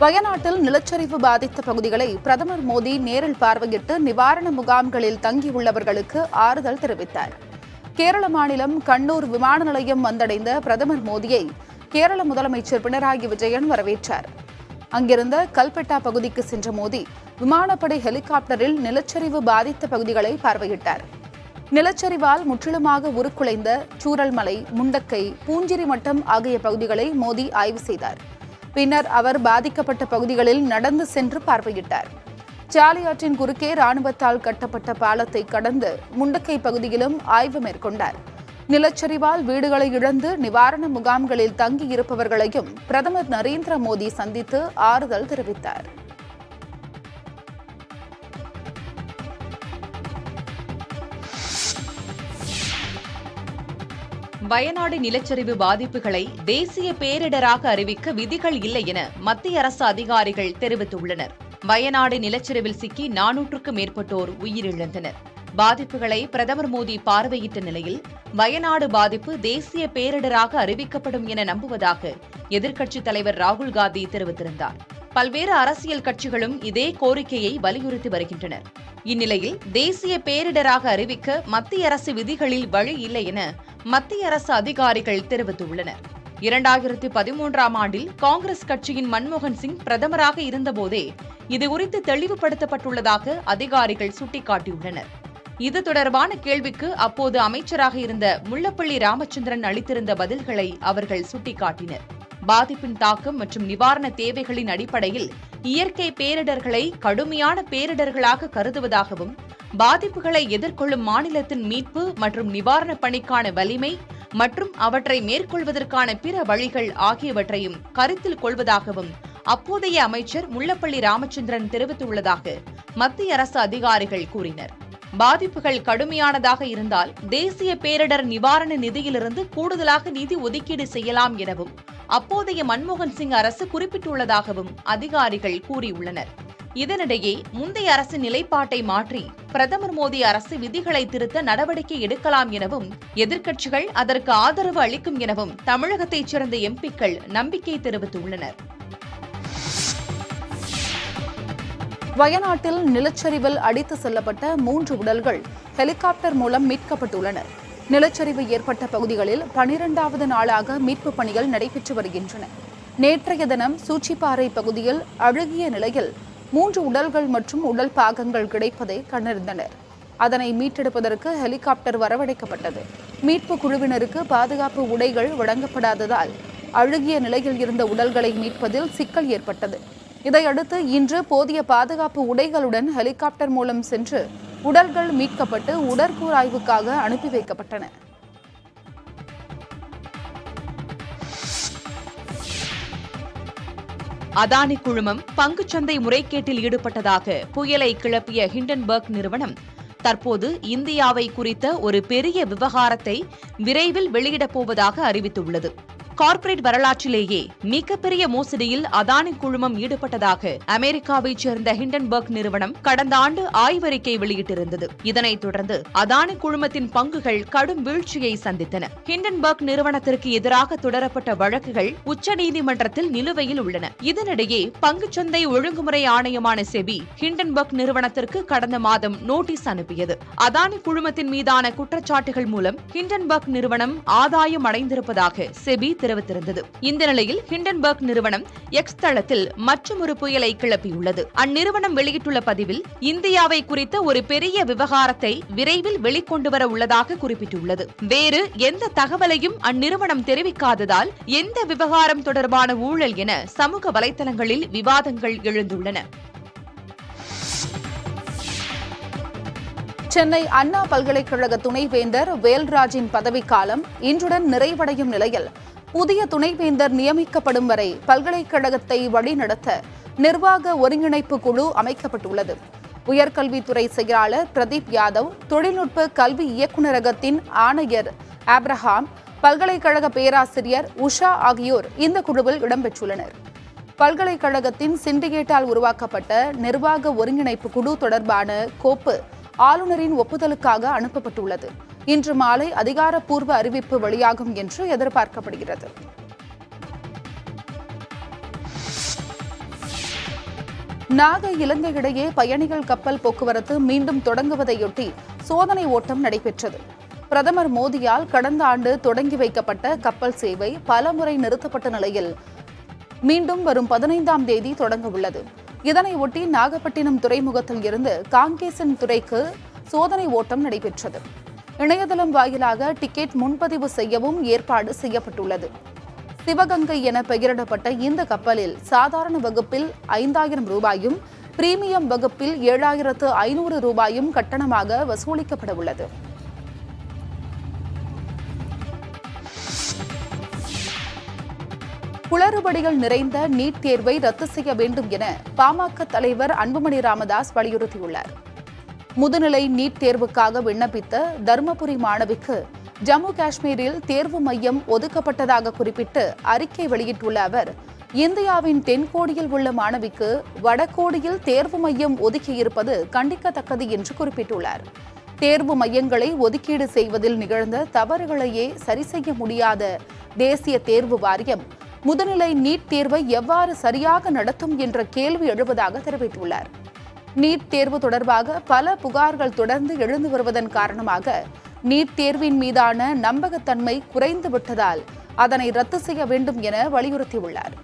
வயநாட்டில் நிலச்சரிவு பாதித்த பகுதிகளை பிரதமர் மோடி நேரில் பார்வையிட்டு நிவாரண முகாம்களில் தங்கியுள்ளவர்களுக்கு ஆறுதல் தெரிவித்தார். கேரள மாநிலம் கண்ணூர் விமான நிலையம் வந்தடைந்த பிரதமர் மோடியை கேரள முதலமைச்சர் பினராயி விஜயன் வரவேற்றார். அங்கிருந்த கல்பெட்டா பகுதிக்கு சென்ற மோடி விமானப்படை ஹெலிகாப்டரில் நிலச்சரிவு பாதித்த பகுதிகளை பார்வையிட்டார். நிலச்சரிவால் முற்றிலுமாக உருக்குலைந்த சூரல்மலை, முண்டக்கை, பூஞ்சிரி மட்டம் ஆகிய பகுதிகளை மோடி ஆய்வு செய்தார். பின்னர் அவர் பாதிக்கப்பட்ட பகுதிகளில் நடந்து சென்று பார்வையிட்டார். சாலி ஆற்றின் குறுக்கே ராணுவத்தால் கட்டப்பட்ட பாலத்தை கடந்து முண்டக்கை பகுதியிலும் ஆய்வு மேற்கொண்டார். நிலச்சரிவால் வீடுகளை இழந்து நிவாரண முகாம்களில் தங்கியிருப்பவர்களையும் பிரதமர் நரேந்திர மோடி சந்தித்து ஆறுதல் தெரிவித்தார். வயநாடு நிலச்சரிவு பாதிப்புகளை தேசிய பேரிடராக அறிவிக்க விதிகள் இல்லை என மத்திய அரசு அதிகாரிகள் தெரிவித்துள்ளனர். வயநாடு நிலச்சரிவில் சிக்கி 400க்கும் மேற்பட்டோர் உயிரிழந்தனர். பாதிப்புகளை பிரதமர் மோடி பார்வையிட்ட நிலையில் வயநாடு பாதிப்பு தேசிய பேரிடராக அறிவிக்கப்படும் என நம்புவதாக எதிர்க்கட்சித் தலைவர் ராகுல் காந்தி தெரிவித்திருந்தார். பல்வேறு அரசியல் கட்சிகளும் இதே கோரிக்கையை வலியுறுத்தி வருகின்றனர். இந்நிலையில் தேசிய பேரிடராக அறிவிக்க மத்திய அரசு விதிகளில் வழி இல்லை என மத்திய அரசு அதிகாரிகள் தெரிவித்துள்ளனர். 2013ஆம் ஆண்டில் காங்கிரஸ் கட்சியின் மன்மோகன் சிங் பிரதமராக இருந்தபோதே இதுகுறித்து தெளிவுபடுத்தப்பட்டுள்ளதாக அதிகாரிகள் சுட்டிக்காட்டியுள்ளனர். இது தொடர்பான கேள்விக்கு அப்போது அமைச்சராக இருந்த முல்லப்பள்ளி ராமச்சந்திரன் அளித்திருந்த பதில்களை அவர்கள் சுட்டிக்காட்டினர். பாதிப்பின் தாக்கம் மற்றும் நிவாரண தேவைகளின் அடிப்படையில் இயற்கை பேரிடர்களை கடுமையான பேரிடர்களாக கருதுவதாகவும், பாதிப்புகளை எதிர்கொள்ளும் மாநிலத்தின் மீட்பு மற்றும் நிவாரணப் பணிக்கான வலிமை மற்றும் அவற்றை மேற்கொள்வதற்கான பிற வழிகள் ஆகியவற்றையும் கருத்தில் கொள்வதாகவும் அப்போதைய அமைச்சர் முல்லப்பள்ளி ராமச்சந்திரன் தெரிவித்துள்ளதாக மத்திய அரசு அதிகாரிகள் கூறினர். பாதிப்புகள் கடுமையானதாக இருந்தால் தேசிய பேரிடர் நிவாரண நிதியிலிருந்து கூடுதலாக நிதி ஒதுக்கீடு செய்யலாம் எனவும் அப்போதைய மன்மோகன் சிங் அரசு குறிப்பிட்டுள்ளதாகவும் அதிகாரிகள் கூறியுள்ளனர். இதனிடையே முந்தைய அரசின் நிலைப்பாட்டை மாற்றி பிரதமர் மோடி அரசு விதிகளை திருத்த நடவடிக்கை எடுக்கலாம் எனவும் எதிர்க்கட்சிகள் அதற்கு ஆதரவு அளிக்கும் எனவும் தமிழகத்தைச் சேர்ந்த எம்பிக்கள் நம்பிக்கை தெரிவித்துள்ளனர். வயநாட்டில் நிலச்சரிவில் அடித்து செல்லப்பட்ட 3 உடல்கள் ஹெலிகாப்டர் மூலம் மீட்கப்பட்டுள்ளனர். நிலச்சரிவு ஏற்பட்ட பகுதிகளில் 12வது நாளாக மீட்புப் பணிகள் நடைபெற்று வருகின்றன. நேற்றைய தினம் சூச்சிப்பாறை பகுதியில் அழுகிய நிலையில் 3 உடல்கள் மற்றும் உடல் பாகங்கள் கிடைப்பதை கண்டறிந்தனர். அதனை மீட்டெடுப்பதற்கு ஹெலிகாப்டர் வரவழைக்கப்பட்டது. மீட்பு குழுவினருக்கு பாதுகாப்பு உடைகள் வழங்கப்படாததால் அழுகிய நிலையில் இருந்த உடல்களை மீட்பதில் சிக்கல் ஏற்பட்டது. இதையடுத்து இன்று போதிய பாதுகாப்பு உடைகளுடன் ஹெலிகாப்டர் மூலம் சென்று உடல்கள் மீட்கப்பட்டு உடற்கூராய்வுக்காக அனுப்பி வைக்கப்பட்டன. அதானி குழுமம் பங்குச்சந்தை முறைகேட்டில் ஈடுபட்டதாக புயலை கிளப்பிய ஹிண்டன்பர்க் நிறுவனம் தற்போது இந்தியாவை குறித்த ஒரு பெரிய விவகாரத்தை விரைவில் வெளியிடப் போவதாக அறிவித்துள்ளது. கார்ப்பரேட் வரலாற்றிலேயே மிகப்பெரிய மோசடியில் அதானி குழுமம் ஈடுபட்டதாக அமெரிக்காவைச் சேர்ந்த ஹிண்டன்பர்க் நிறுவனம் கடந்த ஆண்டு ஆய்வறிக்கை வெளியிட்டிருந்தது. இதனைத் தொடர்ந்து அதானி குழுமத்தின் பங்குகள் கடும் வீழ்ச்சியை சந்தித்தன. ஹிண்டன்பர்க் நிறுவனத்திற்கு எதிராக தொடரப்பட்ட வழக்குகள் உச்சநீதிமன்றத்தில் நிலுவையில் உள்ளன. இதனிடையே பங்குச்சந்தை ஒழுங்குமுறை ஆணையமான செபி ஹிண்டன்பர்க் நிறுவனத்திற்கு கடந்த மாதம் நோட்டீஸ் அனுப்பியது. அதானி குழுமத்தின் மீதான குற்றச்சாட்டுகள் மூலம் ஹிண்டன்பர்க் நிறுவனம் ஆதாயம் அடைந்திருப்பதாக செபி தெரிவித்திருந்தது. இந்த நிலையில் ஹிண்டன்பர்க் நிறுவனம் எக்ஸ் தளத்தில் மற்றொரு புயலை கிளப்பியுள்ளது. அந்நிறுவனம் வெளியிட்டுள்ள பதிவில் இந்தியாவை குறித்த ஒரு பெரிய விவகாரத்தை விரைவில் வெளிக்கொண்டுவர உள்ளதாக குறிப்பிட்டுள்ளது. வேறு எந்த தகவலையும் அந்நிறுவனம் தெரிவிக்காததால் எந்த விவகாரம் தொடர்பான ஊழல் என சமூக வலைதளங்களில் விவாதங்கள் எழுந்துள்ளன. சென்னை அண்ணா பல்கலைக்கழக துணைவேந்தர் வேல்ராஜின் பதவிக்காலம் இன்றுடன் நிறைவடையும் நிலையில் புதிய துணைவேந்தர் நியமிக்கப்படும் வரை பல்கலைக்கழகத்தை வழிநடத்த நிர்வாக ஒருங்கிணைப்பு குழு அமைக்கப்பட்டுள்ளது. உயர்கல்வித்துறை செயலாளர் பிரதீப் யாதவ், தொழில்நுட்ப கல்வி இயக்குநரகத்தின் ஆணையர் ஆப்ரஹாம், பல்கலைக்கழக பேராசிரியர் உஷா ஆகியோர் இந்த குழுவில் இடம்பெற்றுள்ளனர். பல்கலைக்கழகத்தின் சிண்டிகேட்டால் உருவாக்கப்பட்ட நிர்வாக ஒருங்கிணைப்பு குழு தொடர்பான கோப்பு ஆளுநரின் ஒப்புதலுக்காக அனுப்பப்பட்டுள்ளது. இன்று மாலை அதிகாரப்பூர்வ அறிவிப்பு வெளியாகும் என்று எதிர்பார்க்கப்படுகிறது. நாகை இலங்கை இடையே பயணிகள் கப்பல் போக்குவரத்து மீண்டும் தொடங்குவதையொட்டி சோதனை ஓட்டம் நடைபெற்றது. பிரதமர் மோடியால் கடந்த ஆண்டு தொடங்கி வைக்கப்பட்ட கப்பல் சேவை பலமுறை நிறுத்தப்பட்ட நிலையில் மீண்டும் வரும் 15ஆம் தேதி தொடங்க உள்ளது. இதனையொட்டி நாகப்பட்டினம் துறைமுகத்தில் இருந்து காங்கேசன் துறைக்கு சோதனை ஓட்டம் நடைபெற்றது. இணையதளம் வாயிலாக டிக்கெட் முன்பதிவு செய்யவும் ஏற்பாடு செய்யப்பட்டுள்ளது. சிவகங்கை என பெயரிடப்பட்ட இந்த கப்பலில் சாதாரண வகுப்பில் 5000 ரூபாயும், பிரீமியம் வகுப்பில் 7500 ரூபாயும் கட்டணமாக வசூலிக்கப்பட உள்ளது. குளறுபடிகள் நிறைந்த நீட் தேர்வை ரத்து செய்ய வேண்டும் என பாமக தலைவர் அன்புமணி ராமதாஸ் வலியுறுத்தியுள்ளார். முதுநிலை நீட் தேர்வுக்காக விண்ணப்பித்த தருமபுரி மாணவிக்கு ஜம்மு காஷ்மீரில் தேர்வு மையம் ஒதுக்கப்பட்டதாக குறிப்பிட்டு அறிக்கை வெளியிட்டுள்ள அவர், இந்தியாவின் தென்கோடியில் உள்ள மாணவிக்கு வடகோடியில் தேர்வு மையம் ஒதுக்கியிருப்பது கண்டிக்கத்தக்கது என்று குறிப்பிட்டுள்ளார். தேர்வு மையங்களை ஒதுக்கீடு செய்வதில் நிகழ்ந்த தவறுகளையே சரி செய்ய முடியாத தேசிய தேர்வு வாரியம் முதுநிலை நீட் தேர்வை எவ்வாறு சரியாக நடத்தும் என்ற கேள்வி எழுவதாக தெரிவித்துள்ளார். நீட் தேர்வு தொடர்பாக பல புகார்கள் தொடர்ந்து எழுந்து வருவதன் காரணமாக நீட் தேர்வின் மீதான நம்பகத்தன்மை குறைந்து விட்டதால் அதனை ரத்து செய்ய வேண்டும் என வலியுறுத்தியுள்ளார்.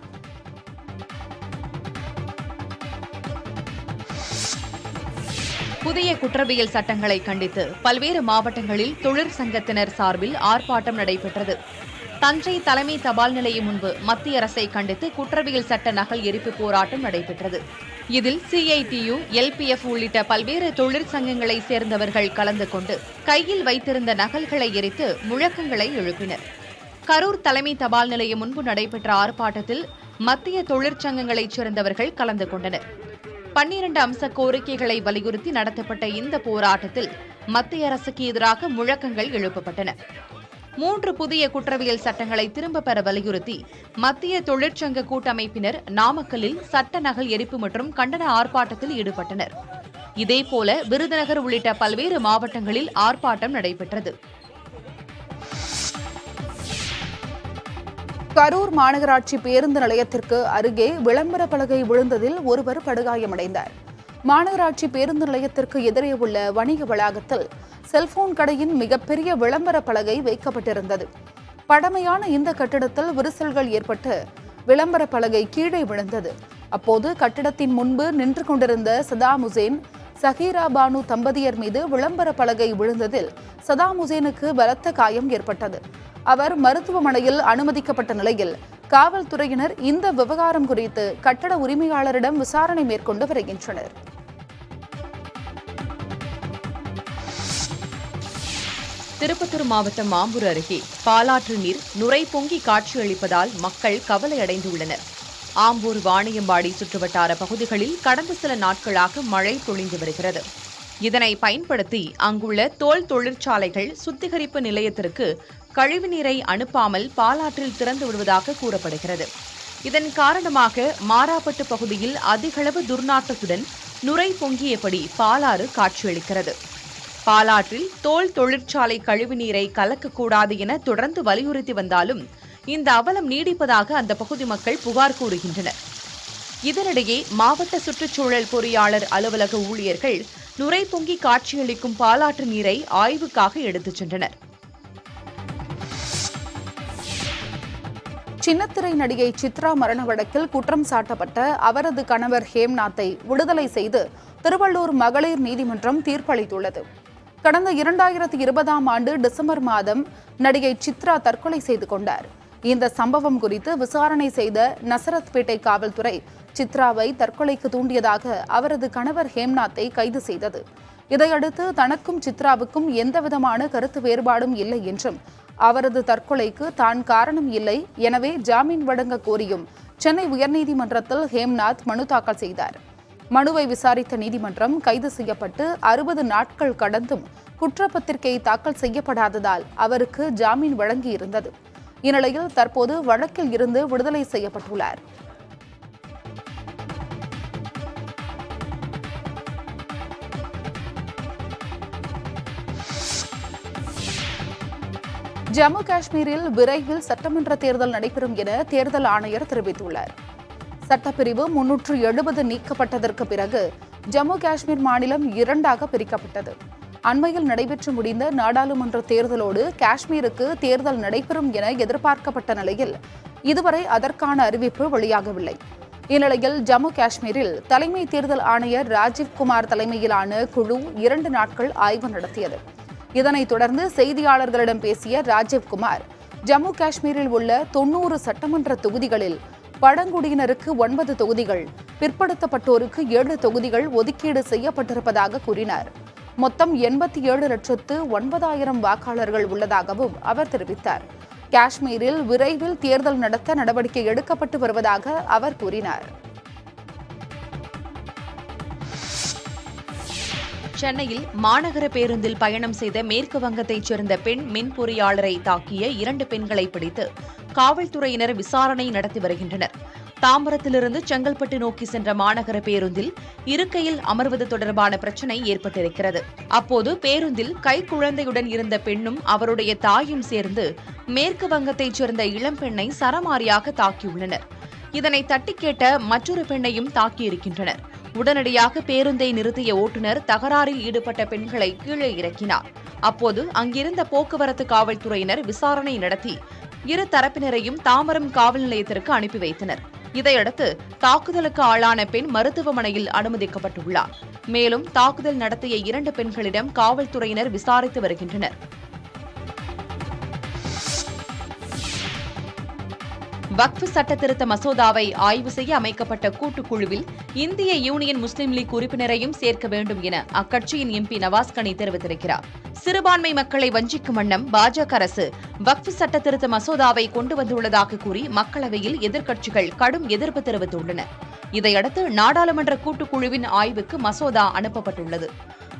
புதிய குற்றவியல் சட்டங்களை கண்டித்து பல்வேறு மாவட்டங்களில் தொழிற்சங்கத்தினர் சார்பில் ஆர்ப்பாட்டம் நடைபெற்றது. தஞ்சை தலைமை தபால் நிலையம் முன்பு மத்திய அரசை கண்டித்து குற்றவியல் சட்ட நகல் எரிப்பு போராட்டம் நடைபெற்றது. இதில் சிஐடியு, எல்பிஎஃப் உள்ளிட்ட பல்வேறு தொழிற்சங்கங்களை சேர்ந்தவர்கள் கலந்து கொண்டு கையில் வைத்திருந்த நகல்களை எரித்து முழக்கங்களை எழுப்பினர். கரூர் தலைமை தபால் நிலையம் முன்பு நடைபெற்ற ஆர்ப்பாட்டத்தில் மத்திய தொழிற்சங்கங்களைச் சேர்ந்தவர்கள் கலந்து கொண்டனர். 12 அம்ச கோரிக்கைகளை வலியுறுத்தி நடத்தப்பட்ட இந்த போராட்டத்தில் மத்திய அரசுக்கு எதிராக முழக்கங்கள் எழுப்பப்பட்டன. 3 புதிய குற்றவியல் சட்டங்களை திரும்பப் பெற வலியுறுத்தி மத்திய தொழிற்சங்க கூட்டமைப்பினர் நாமக்கல்லில் சட்ட நகல் எரிப்பு மற்றும் கண்டன ஆர்ப்பாட்டத்தில் ஈடுபட்டனர். இதேபோல விருதுநகர் உள்ளிட்ட பல்வேறு மாவட்டங்களில் ஆர்ப்பாட்டம் நடைபெற்றது. கரூர் மாநகராட்சி பேருந்து நிலையத்திற்கு அருகே விளம்பர பலகை விழுந்ததில் ஒருவர் படுகாயமடைந்தார். மாநகராட்சி பேருந்து நிலையத்திற்கு எதிரே உள்ள வணிக வளாகத்தில் செல்போன் கடையின் மிகப்பெரிய விளம்பர பலகை வைக்கப்பட்டிருந்தது. பழமையான இந்த கட்டிடத்தில் விரிசல்கள் ஏற்பட்டு விளம்பர பலகை கீழே விழுந்தது. அப்போது கட்டிடத்தின் முன்பு நின்று கொண்டிருந்த சதாம் ஹுசேன், சஹீரா பானு தம்பதியர் மீது விளம்பர பலகை விழுந்ததில் சதாம் ஹுசேனுக்கு பலத்த காயம் ஏற்பட்டது. அவர் மருத்துவமனையில் அனுமதிக்கப்பட்ட நிலையில் காவல்துறையினர் இந்த விவகாரம் குறித்து கட்டட உரிமையாளரிடம் விசாரணை மேற்கொண்டு வருகின்றனர். திருப்பத்தூர் மாவட்டம் ஆம்பூர் அருகே பாலாற்று நீர் நுரை பொங்கி காட்சியளிப்பதால் மக்கள் கவலையடைந்துள்ளனர். ஆம்பூர், வாணியம்பாடி சுற்றுவட்டார பகுதிகளில் கடந்த சில நாட்களாக மழை பொழிந்து வருகிறது. இதனை பயன்படுத்தி அங்குள்ள தோல் தொழிற்சாலைகள் சுத்திகரிப்பு நிலையத்திற்கு கழிவுநீரை அனுப்பாமல் பாலாற்றில் திறந்து விடுவதாக கூறப்படுகிறது. இதன் காரணமாக மாராப்பட்டு பகுதியில் அதிகளவு துர்நாற்றத்துடன் நுரை பொங்கியபடி பாலாறு காட்சியளிக்கிறது. பாலாற்றில் தோல் தொழிற்சாலை கழிவுநீரை கலக்கக்கூடாது என தொடர்ந்து வலியுறுத்தி வந்தாலும் இந்த அவலம் நீடிப்பதாக அந்த பகுதி மக்கள் புகார் கூறுகின்றனர். இதனிடையே மாவட்ட சுற்றுச்சூழல் பொறியாளர் அலுவலக ஊழியர்கள் நுரை பொங்கி காட்சியளிக்கும் பாலாற்று நீரை ஆய்வுக்காக எடுத்துச் சென்றனர். சின்னத்திரை நடிகை சித்ரா மரண வழக்கில் குற்றம் சாட்டப்பட்ட அவரது கணவர் ஹேம்நாத்தை விடுதலை செய்து திருவள்ளூர் மகளிர் நீதிமன்றம் தீர்ப்பளித்துள்ளது. கடந்த 2020ஆம் ஆண்டு டிசம்பர் மாதம் நடிகை சித்ரா தற்கொலை செய்து கொண்டார். இந்த சம்பவம் குறித்து விசாரணை செய்த நசரத்பேட்டை காவல்துறை சித்ராவை தற்கொலைக்கு தூண்டியதாக அவரது கணவர் ஹேம்நாத்தை கைது செய்தது. இதையடுத்து தனக்கும் சித்ராவுக்கும் எந்தவிதமான கருத்து வேறுபாடும் இல்லை என்றும் அவரது தற்கொலைக்கு தான் காரணம் இல்லை, எனவே ஜாமீன் வழங்க கோரியும் சென்னை உயர்நீதிமன்றத்தில் ஹேம்நாத் மனு தாக்கல் செய்தார். மனுவை விசாரித்த நீதிமன்றம் கைது செய்யப்பட்டு 60 நாட்கள் கடந்தும் குற்றப்பத்திரிகை தாக்கல் செய்யப்படாததால் அவருக்கு ஜாமீன் வழங்கியிருந்தது. இந்நிலையில் தற்போது வழக்கில் இருந்து விடுதலை செய்யப்பட்டுள்ளார். ஜம்மு காஷ்மீரில் விரைவில் சட்டமன்ற தேர்தல் நடைபெறும் என தேர்தல் ஆணையர் தெரிவித்துள்ளார். சட்டப்பிரிவு 370 நீக்கப்பட்டதற்கு பிறகு ஜம்மு காஷ்மீர் மாநிலம் 2ஆக பிரிக்கப்பட்டது. அண்மையில் நடைபெற்று முடிந்த நாடாளுமன்ற தேர்தலோடு காஷ்மீருக்கு தேர்தல் நடைபெறும் என எதிர்பார்க்கப்பட்ட நிலையில் இதுவரை அதற்கான அறிவிப்பு வெளியாகவில்லை. இந்நிலையில் ஜம்மு காஷ்மீரில் தலைமை தேர்தல் ஆணையர் ராஜீவ்குமார் தலைமையிலான குழு 2 நாட்கள் ஆய்வு நடத்தியது. இதனைத் தொடர்ந்து செய்தியாளர்களிடம் பேசிய ராஜீவ்குமார், ஜம்மு காஷ்மீரில் உள்ள 90 சட்டமன்ற தொகுதிகளில் பழங்குடியினருக்கு 9 தொகுதிகள், பிற்படுத்தப்பட்டோருக்கு 7 தொகுதிகள் ஒதுக்கீடு செய்யப்பட்டிருப்பதாக கூறினார். மொத்தம் 87,09,000 வாக்காளர்கள் உள்ளதாகவும் அவர் தெரிவித்தார். காஷ்மீரில் விரைவில் தேர்தல் நடத்த நடவடிக்கை எடுக்கப்பட்டு வருவதாக அவர் கூறினார். சென்னையில் மாநகர பேருந்தில் பயணம் செய்த மேற்கு வங்கத்தைச் சேர்ந்த பெண் மின் பொறியாளரை தாக்கிய 2 பெண்களை பிடித்து காவல்துறையினர் விசாரணை நடத்தி வருகின்றனர். தாம்பரத்திலிருந்து செங்கல்பட்டு நோக்கி சென்ற மாநகர பேருந்தில் இருக்கையில் அமர்வது தொடர்பான பிரச்சினை ஏற்பட்டிருக்கிறது. அப்போது பேருந்தில் கைக்குழந்தையுடன் இருந்த பெண்ணும் அவருடைய தாயும் சேர்ந்து மேற்கு வங்கத்தைச் சேர்ந்த இளம்பெண்ணை சரமாரியாக தாக்கியுள்ளனர். இதனை தட்டி கேட்ட மற்றொரு பெண்ணையும் தாக்கியிருக்கின்றனர். உடனடியாக பேருந்தை நிறுத்திய ஓட்டுநர் தகராறில் ஈடுபட்ட பெண்களை கீழே இறக்கினார். அப்போது அங்கிருந்த போக்குவரத்து காவல்துறையினர் விசாரணை நடத்தி இரு தரப்பினரையும் தாம்பரம் காவல் நிலையத்திற்கு அனுப்பி வைத்தனர். இதையடுத்து தாக்குதலுக்கு ஆளான பெண் மருத்துவமனையில் அனுமதிக்கப்பட்டுள்ளார். மேலும் தாக்குதல் நடத்திய 2 பெண்களிடம் காவல்துறையினர் விசாரித்து வருகின்றனர். வக்ஃப் சட்ட திருத்த மசோதாவை ஆய்வு செய்ய அமைக்கப்பட்ட கூட்டுக்குழுவில் இந்திய யூனியன் முஸ்லீம் லீக் உறுப்பினரையும் சேர்க்க வேண்டும் என அக்கட்சியின் எம்பி நவாஸ் கனி தெரிவித்திருக்கிறார். சிறுபான்மை மக்களை வஞ்சிக்கும் வண்ணம் பாஜக அரசு வக்ஃப் சட்ட திருத்த மசோதாவை கொண்டு வந்துள்ளதாக கூறி மக்களவையில் எதிர்க்கட்சிகள் கடும் எதிர்ப்பு தெரிவித்துள்ளன. இதையடுத்து நாடாளுமன்ற கூட்டுக்குழுவின் ஆய்வுக்கு மசோதா அனுப்பப்பட்டுள்ளது.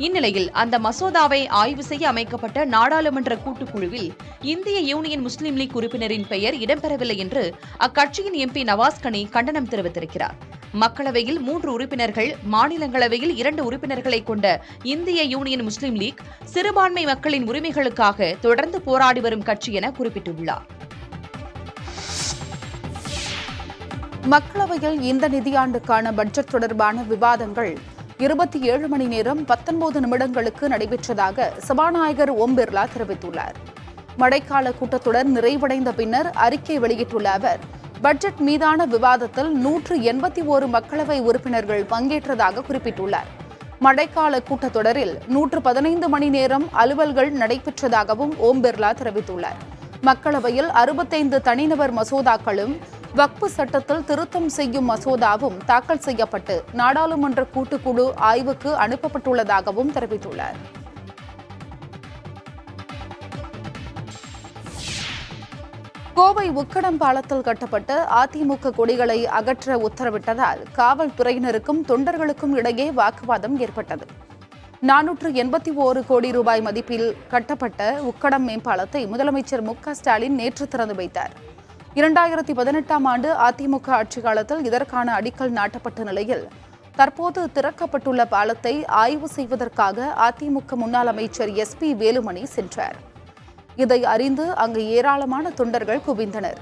இந்நிலையில் அந்த மசோதாவை ஆய்வு செய்ய அமைக்கப்பட்ட நாடாளுமன்ற கூட்டுக்குழுவில் இந்திய யூனியன் முஸ்லீம் லீக் உறுப்பினரின் பெயர் இடம்பெறவில்லை என்று அக்கட்சியின் எம்பி நவாஸ் கனி கண்டனம் தெரிவித்திருக்கிறார். மக்களவையில் 3 உறுப்பினர்கள், மாநிலங்களவையில் 2 உறுப்பினர்களை கொண்ட இந்திய யூனியன் முஸ்லீம் லீக் சிறுபான்மை மக்களின் உரிமைகளுக்காக தொடர்ந்து போராடி வரும் கட்சி என குறிப்பிட்டுள்ளார். மக்களவையில் இந்த நிதியாண்டுக்கான பட்ஜெட் தொடர்பான விவாதங்கள் 27 மணி நேரம் 19 நிமிடங்களுக்கு நடைபெற்றதாக சபாநாயகர் ஓம் பிர்லா தெரிவித்துள்ளார். மழைக்கால கூட்டத்தொடர் நிறைவடைந்த பின்னர் அறிக்கை வெளியிட்டுள்ள அவர், பட்ஜெட் மீதான விவாதத்தில் 181 மக்களவை உறுப்பினர்கள் பங்கேற்றதாக குறிப்பிட்டுள்ளார். மழைக்கால கூட்டத்தொடரில் 115 மணி நேரம் அலுவல்கள் நடைபெற்றதாகவும் ஓம் பிர்லா தெரிவித்துள்ளார். மக்களவையில் 65 தனிநபர் மசோதாக்களும் வக்ஃப் சட்டத்தில் திருத்தம் செய்யும் மசோதாவும் தாக்கல் செய்யப்பட்டு நாடாளுமன்ற கூட்டுக்குழு ஆய்வுக்கு அனுப்பப்பட்டுள்ளதாகவும் தெரிவித்துள்ளார். கோவை உக்கடம் பாலத்தில் கட்டப்பட்ட அதிமுக கொடிகளை அகற்ற உத்தரவிட்டதால் காவல்துறையினருக்கும் தொண்டர்களுக்கும் இடையே வாக்குவாதம் ஏற்பட்டது. 481 கோடி ரூபாய் மதிப்பில் கட்டப்பட்ட உக்கடம் மேம்பாலத்தை முதலமைச்சர் மு.க. ஸ்டாலின் நேற்று திறந்து வைத்தார். 2018ஆம் ஆண்டு அதிமுக ஆட்சி காலத்தில் இதற்கான அடிக்கல் நாட்டப்பட்ட நிலையில் தற்போது திறக்கப்பட்டுள்ள பாலத்தை ஆய்வு செய்வதற்காக அதிமுக முன்னாள் அமைச்சர் SP வேலுமணி சென்றார். இதை அறிந்து அங்கு ஏராளமான தொண்டர்கள் குவிந்தனர்.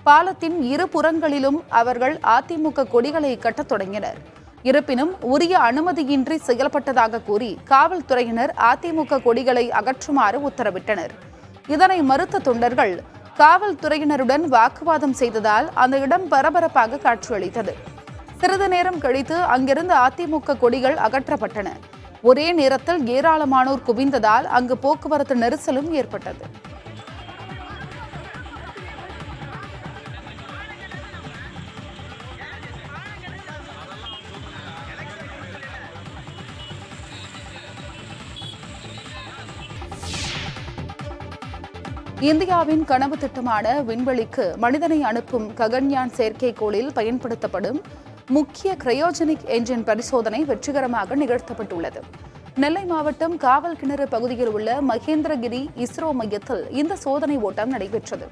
பாலத்தின் இரு புறங்களிலும் அவர்கள் அதிமுக கொடிகளை கட்டத் தொடங்கினர். இருப்பினும் உரிய அனுமதியின்றி செயல்பட்டதாக கூறி காவல்துறையினர் அதிமுக கொடிகளை அகற்றுமாறு உத்தரவிட்டனர். இதனை மறுத்த தொண்டர்கள் காவல்துறையினருடன் வாக்குவாதம் செய்ததால் அந்த இடம் பரபரப்பாக காட்சியளித்தது. சிறிது நேரம் கழித்து அங்கிருந்து அதிமுக கொடிகள் அகற்றப்பட்டன. ஒரே நேரத்தில் ஏராளமானோர் குவிந்ததால் அங்கு போக்குவரத்து நெரிசலும் ஏற்பட்டது. இந்தியாவின் கனவு திட்டமான விண்வெளிக்கு மனிதனை அனுப்பும் ககன்யான் செயற்கைக்கோளில் பயன்படுத்தப்படும் முக்கிய கிரையோஜெனிக் என்ஜின் பரிசோதனை வெற்றிகரமாக நிகழ்த்தப்பட்டுள்ளது. நெல்லை மாவட்டம் காவல் கிணறு பகுதியில் உள்ள மகேந்திரகிரி இஸ்ரோ மையத்தில் இந்த சோதனை ஓட்டம் நடைபெற்றது.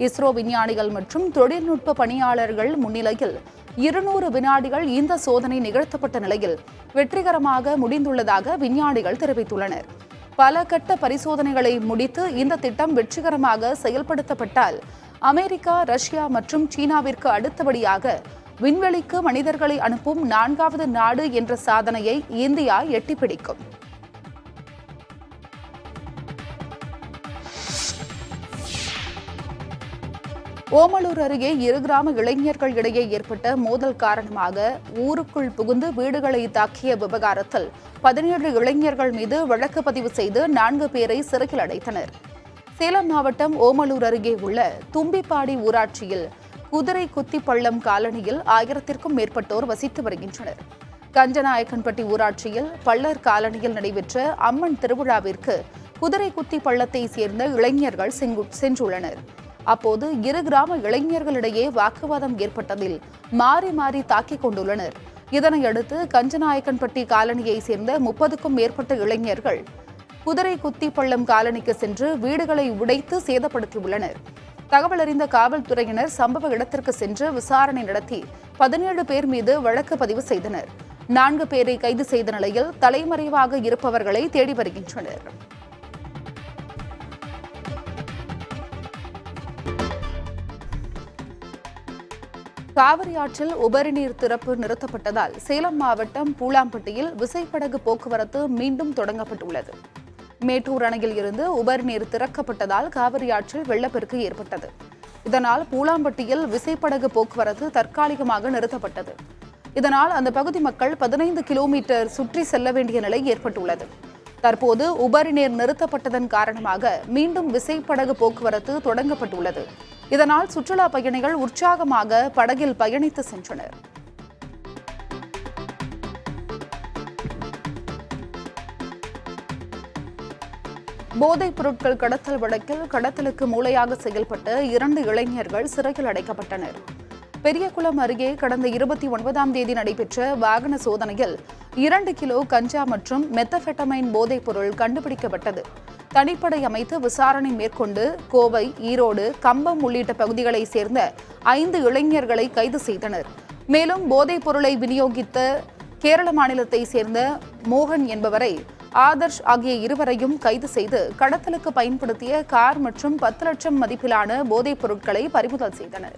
இஸ்ரோ விஞ்ஞானிகள் மற்றும் தொழில்நுட்ப பணியாளர்கள் முன்னிலையில் 200 வினாடிகள் இந்த சோதனை நிகழ்த்தப்பட்ட நிலையில் வெற்றிகரமாக முடிந்துள்ளதாக விஞ்ஞானிகள் தெரிவித்துள்ளனர். பல கட்ட பரிசோதனைகளை முடித்து இந்த திட்டம் வெற்றிகரமாக செயல்படுத்தப்பட்டால் அமெரிக்கா, ரஷ்யா மற்றும் சீனாவிற்கு அடுத்தபடியாக விண்வெளிக்கு மனிதர்களை அனுப்பும் 4வது நாடு என்ற சாதனையை இந்தியா எட்டிப்பிடிக்கும். ஓமலூர் அருகே 2 கிராம இளைஞர்கள் இடையே ஏற்பட்ட மோதல் காரணமாக ஊருக்குள் புகுந்து வீடுகளை தாக்கிய விவகாரத்தில் 17 இளைஞர்கள் மீது வழக்கு பதிவு செய்து 4 பேரை சிறையில் அடைத்தனர். சேலம் மாவட்டம் ஓமலூர் அருகே உள்ள தும்பிப்பாடி ஊராட்சியில் குதிரை குத்திப்பள்ளம் காலனியில் 1000க்கும் மேற்பட்டோர் வசித்து வருகின்றனர். கஞ்சநாயக்கன்பட்டி ஊராட்சியில் பள்ளர் காலனியில் நடைபெற்ற அம்மன் திருவிழாவிற்கு குதிரை குத்தி பள்ளத்தை சேர்ந்த இளைஞர்கள் சென்றுள்ளனர். அப்போது 2 கிராம இளைஞர்களிடையே வாக்குவாதம் ஏற்பட்டதில் மாறி மாறி தாக்கிக் கொண்டுள்ளனர். இதனையடுத்து கஞ்சநாயக்கன்பட்டி காலனியை சேர்ந்த 30க்கும் மேற்பட்ட இளைஞர்கள் குதிரை குத்தி பள்ளம் காலனிக்கு சென்று வீடுகளை உடைத்து சேதப்படுத்தியுள்ளனர். தகவல் அறிந்த காவல்துறையினர் சம்பவ இடத்திற்கு சென்று விசாரணை நடத்தி 17 பேர் மீது வழக்கு பதிவு செய்தனர். 4 பேரை கைது செய்த நிலையில் தலைமறைவாக இருப்பவர்களை தேடி வருகின்றனர். காவிரி ஆற்றில் உபரி நீர் திறப்பு நிறுத்தப்பட்டதால் சேலம் மாவட்டம் பூலாம்பட்டியில் விசைப்படகு போக்குவரத்து மீண்டும் தொடங்கப்பட்டுள்ளது. மேட்டூர் அணையில் இருந்து உபரி நீர் திறக்கப்பட்டதால் காவிரி ஆற்றில் வெள்ளப்பெருக்கு ஏற்பட்டது. இதனால் பூலாம்பட்டியில் விசைப்படகு போக்குவரத்து தற்காலிகமாக நிறுத்தப்பட்டது. இதனால் அந்த பகுதி மக்கள் 15 கிலோமீட்டர் சுற்றி செல்ல வேண்டிய நிலை ஏற்பட்டுள்ளது. தற்போது உபரி நீர் நிறுத்தப்பட்டதன் காரணமாக மீண்டும் விசைப்படகு போக்குவரத்து தொடங்கப்பட்டுள்ளது. இதனால் சுற்றுலா பயணிகள் உற்சாகமாக படகில் பயணித்து சென்றனர். போதைப் பொருட்கள் கடத்தல் வழக்கில் கடத்தலுக்கு மூளையாக செயல்பட்ட 2 இளைஞர்கள் சிறையில் அடைக்கப்பட்டனர். பெரியகுளம் அருகே கடந்த 29ஆம் தேதி நடைபெற்ற வாகன சோதனையில் 2 கிலோ கஞ்சா மற்றும் மெத்தபெட்டமைன் போதைப் பொருள் கண்டுபிடிக்கப்பட்டது. தனிப்படை அமைத்து விசாரணை மேற்கொண்டு கோவை, ஈரோடு, கம்பம் உள்ளிட்ட பகுதிகளைச் சேர்ந்த 5 இளைஞர்களை கைது செய்தனர். மேலும் போதைப் பொருளை விநியோகித்த கேரள மாநிலத்தைச் சேர்ந்த மோகன் என்பவரை, ஆதர்ஷ் ஆகிய இருவரையும் கைது செய்து கடத்தலுக்கு பயன்படுத்திய கார் மற்றும் 10 லட்சம் மதிப்பிலான போதைப் பொருட்களை பறிமுதல் செய்தனர்.